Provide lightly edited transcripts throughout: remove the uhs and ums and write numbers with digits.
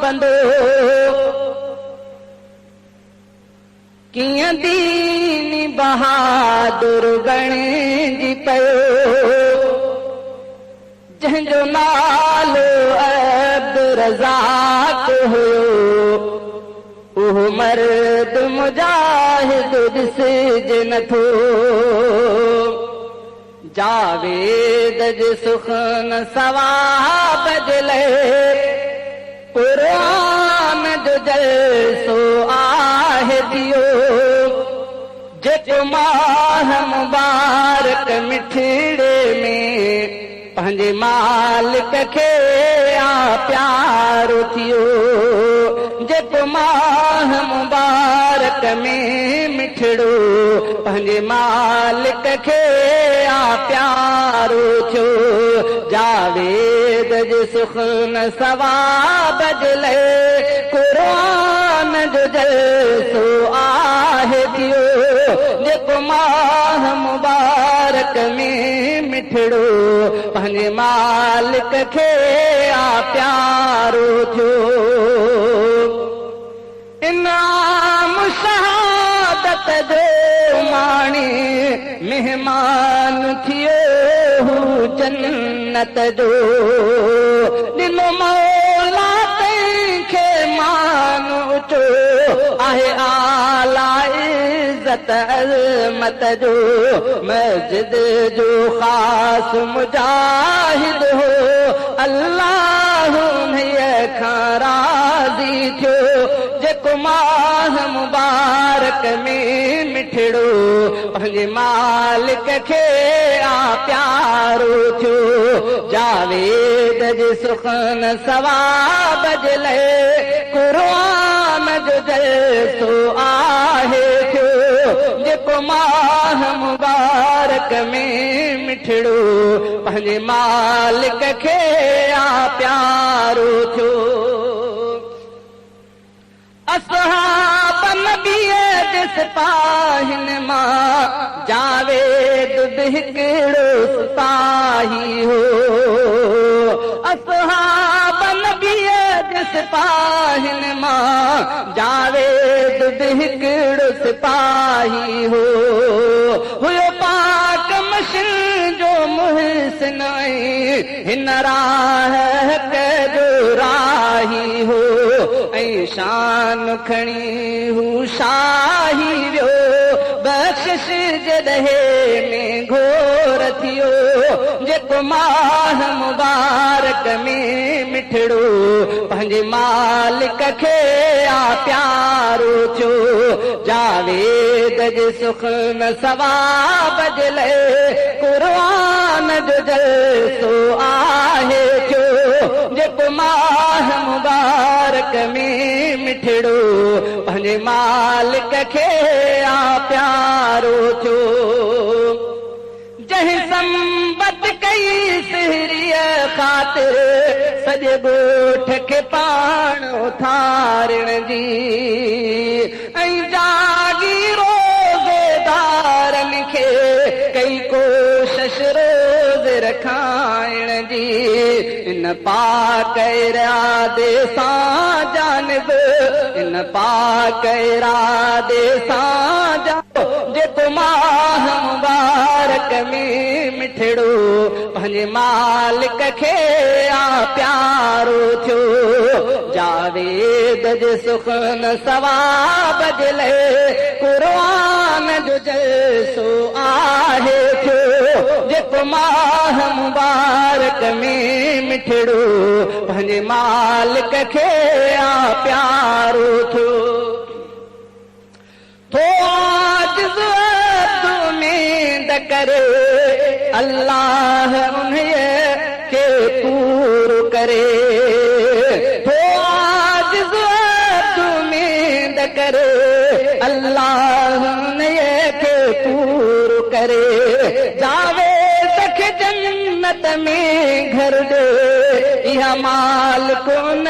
बंदो कियां दीनी बहादुर बणिजी पियो जंहिंजो नालो अब्दुर्रज़ाक़ हुयो उहो मर्द मुजाहिद ॾिसिजे नथो जावेद जे सुखन सवाब जे लाइ क़ुरान जो जलसो आहे दियो जेको माह मुबारक मिठड़े में पंहिंजे मालिक खे प्यारो थियो जेको माह मुबारक में मिठड़ो पंहिंजे मालिक खे प्यारो थियो जावेद जे सुखन सवाब जे लाइ क़ुरान जो जलसो आहे दियो जेको माह मुबारक में मिठड़ो पंहिंजे मालिक खे प्यारो थियो इनाम शहादत जो माणी मेहमान थियो हू जन्नत जो ॾिनो मौला तंहिंखे मान ऊचो आहे आला इज़त अज़मत जो मस्जिद जो ख़ास मुजाहिद हो अल्लाह उन्हीअ खां राज़ी थियो जेको माह मुबारक में मिठड़ो पंहिंजे मालिक खे प्यारो थियो जावेद जे सुखन सवाब जे लाइ क़ुरान जो जलसो आहे थियो जेको माह मुबारक में मिठड़ो पंहिंजे मालिक खे प्यारो थियो असहाब नबीअ जे सिपाहिन मां जावेद बि हिकिड़ो सिपाही हो असहाब नबीअ जे सिपाहिन मां जावेद बि हिकिड़ो सिपाही हो हुयो पाक मशीन जो मुहसिन हिन राह जो राही हो ऐं शान खणी हू शाही वियो बख़्शिश जे ॾहे में घोर थियो जेको माह मुबारक में मिठड़ो पंहिंजे मालिक खे प्यारो थियो जावेद जे सुखन सवाब जे लाइ क़ुरान जो जलसो आहे थियो जेको माह मुबारक में मिठड़ो पंहिंजे मालिक खे प्यारो थियो जंहिं संबत कई सिहरीअ ख़ातिर सॼे ॻोठ खे पाण उथारण जी ऐं जागी रोज़ेदारनि खे कई कोशिश रोज़ रखाइण जी इन पाक इरादे सां जानिब इन पाक इरादे सां जेको माह मुबारक में मिठड़ो पंहिंजे मालिक खे प्यारो थियो जावेद जे सुखन सवाब जे लाइ क़ुरान जो जलसो आहे थियो जेको माह मुबारक में मिठड़ो पंहिंजे मालिक खे प्यारो थियो करे अल्लाह उन्हीअ खे पूरो करे उम्मीद करे अल्लाह उन्हीअ खे पूरो करे जावेद खे जन्नत में घर दे इहा मालिक उन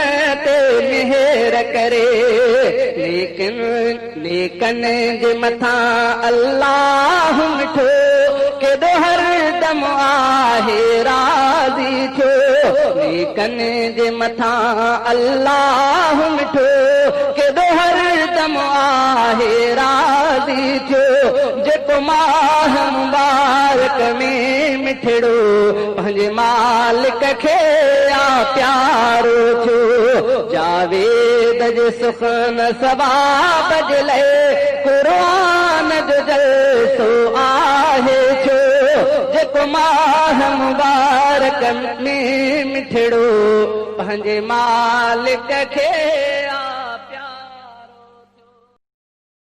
ते मेहर करे लेकिन नेकन जे मथां अल्लाह मिठो केॾो हर दम आहे राज़ी छो नेकनि जे मथां अल्लाह मिठो केॾो हर दम आहे राज़ी छो जेको माह मुबारक में मिठड़ो पंहिंजे मालिक खे आ प्यारो छो जावेद जे सुखन सवाब जे लाइ क़ुरान जो जलसो आहे छो जेको माह मुबारक में मिठड़ो पंहिंजे मालिक खे